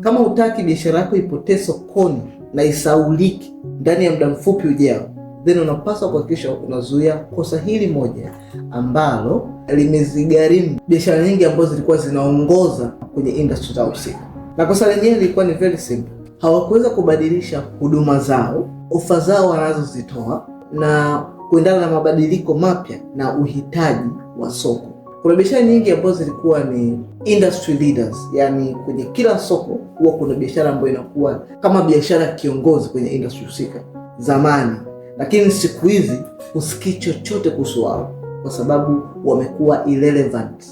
Kama hutaki biashara yako ipotee sokoni na isaulike ndani ya muda mfupi ujao, then unapaswa kuhakikisha unazuia kosa hili moja ambalo limezigharimu biashara nyingi ambazo zilikuwa zinaongoza kwenye industry za husika. Na kosa lenyewe lilikuwa ni very simple. Hawakuweza kubadilisha huduma zao, ofa zao wanazozitoa na kuendana na mabadiliko mapya na uhitaji wa soko. Kuna biashara nyingi ambazo zilikuwa ni industry leaders, yani kwenye kila soko huwa kuna biashara ambayo inakuwa kama biashara kiongozi kwenye industry husika zamani, lakini siku hizi husikii chochote kuhusu wao kwa sababu wamekuwa irrelevant,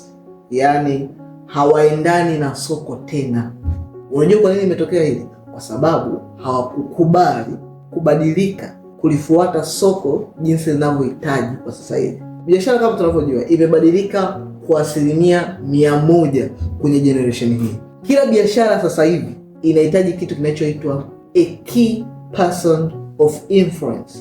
yani hawaendani na soko tena. Unajua kwa nini imetokea hili? Kwa sababu hawakukubali kubadilika, kulifuata soko jinsi linavyohitaji kwa sasa hivi. Biashara kama tunavyojua imebadilika kwa 100% kwenye generation hii. Kila biashara sasa hivi inahitaji kitu kinachoitwa a key person of influence.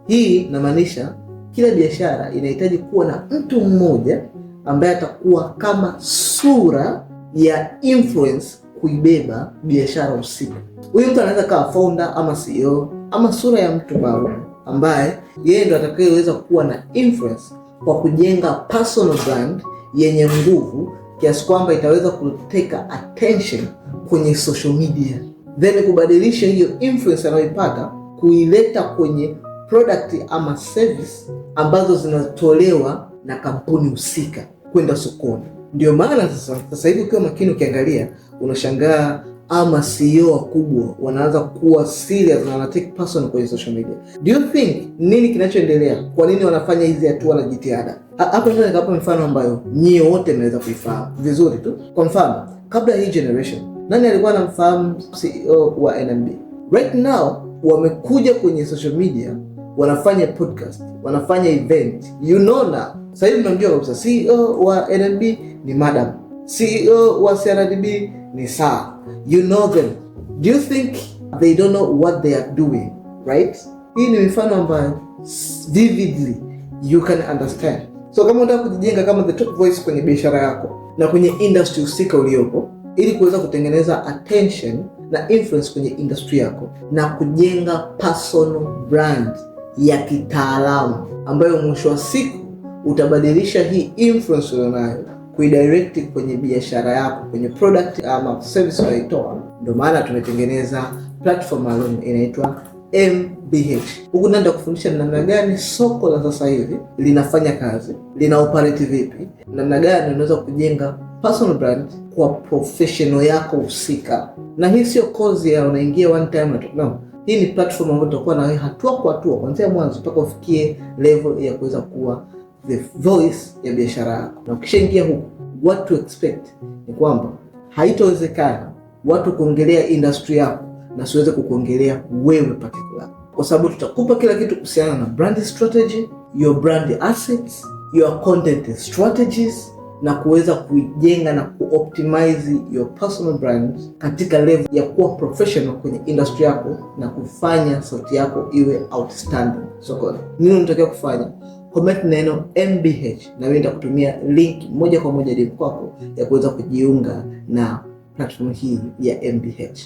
Hii inamaanisha kila biashara inahitaji kuwa na mtu mmoja ambaye atakuwa kama sura ya influence kuibeba biashara husika. Huyu mtu anaweza kuwa founder ama CEO ama sura ya mtu maalum ambaye yeye ndo atakayeweza kuwa na influence kwa kujenga personal brand yenye nguvu kiasi kwamba itaweza kuteka attention kwenye social media, then kubadilisha hiyo influence anayoipata kuileta kwenye product ama service ambazo zinatolewa na kampuni husika kwenda sokoni. Ndio maana sasa hivi ukiwa makini ukiangalia unashangaa ama CEO wakubwa wanaanza kuwa serious na wanatake person kwenye social media. Do you think nini kinachoendelea? Kwa nini wanafanya hizi hatua na jitihada? Hapo ndio nikapa mfano ambayo nyie wote mnaweza kuifahamu vizuri tu. Kwa mfano, kabla hii generation, nani alikuwa anamfahamu CEO wa NMB? Right now wamekuja kwenye social media, wanafanya podcast, wanafanya event. You know now. Sasa hivi mnamjua kabisa CEO wa NMB ni Madam. CEO wa CRDB ni Saa. You know them. Do you think they don't know what they are doing, right? Hii ni mifano ambayo vividly you can understand. So kama unataka kujijenga kama the top voice kwenye biashara yako na kwenye industry husika uliopo, ili kuweza kutengeneza attention na influence kwenye industry yako na kujenga personal brand ya kitaalamu ambayo mwisho wa siku utabadilisha hii influence ulionayo kuidirect kwenye biashara yako, kwenye product ama service unayoitoa. Ndio maana tumetengeneza platform maalum inaitwa MBH. Huku nenda kufundisha namna gani soko la sasa hivi linafanya kazi, lina operate vipi, namna gani unaweza kujenga personal brand kwa professional yako husika. Na hii sio course ya unaingia one time na no. Hii ni platform ambayo tutakuwa na wewe hatua kwa hatua kuanzia mwanzo mpaka ufikie level ya kuweza kuwa the voice ya biashara yako. Na ukishaingia huko, what to expect ni kwamba haitowezekana watu kuongelea industry yako na siweze kukuongelea wewe particular, kwa sababu tutakupa kila kitu kuhusiana na brand strategy, your brand assets, your content strategies, na kuweza kuijenga na kuoptimize your personal brand katika level ya kuwa professional kwenye industry yako na kufanya sauti yako iwe outstanding sokoni. Nini unatakiwa kufanya? Comment neno MBH na wewe nitakutumia link moja kwa moja kwako ya kuweza kujiunga na platform hii ya MBH.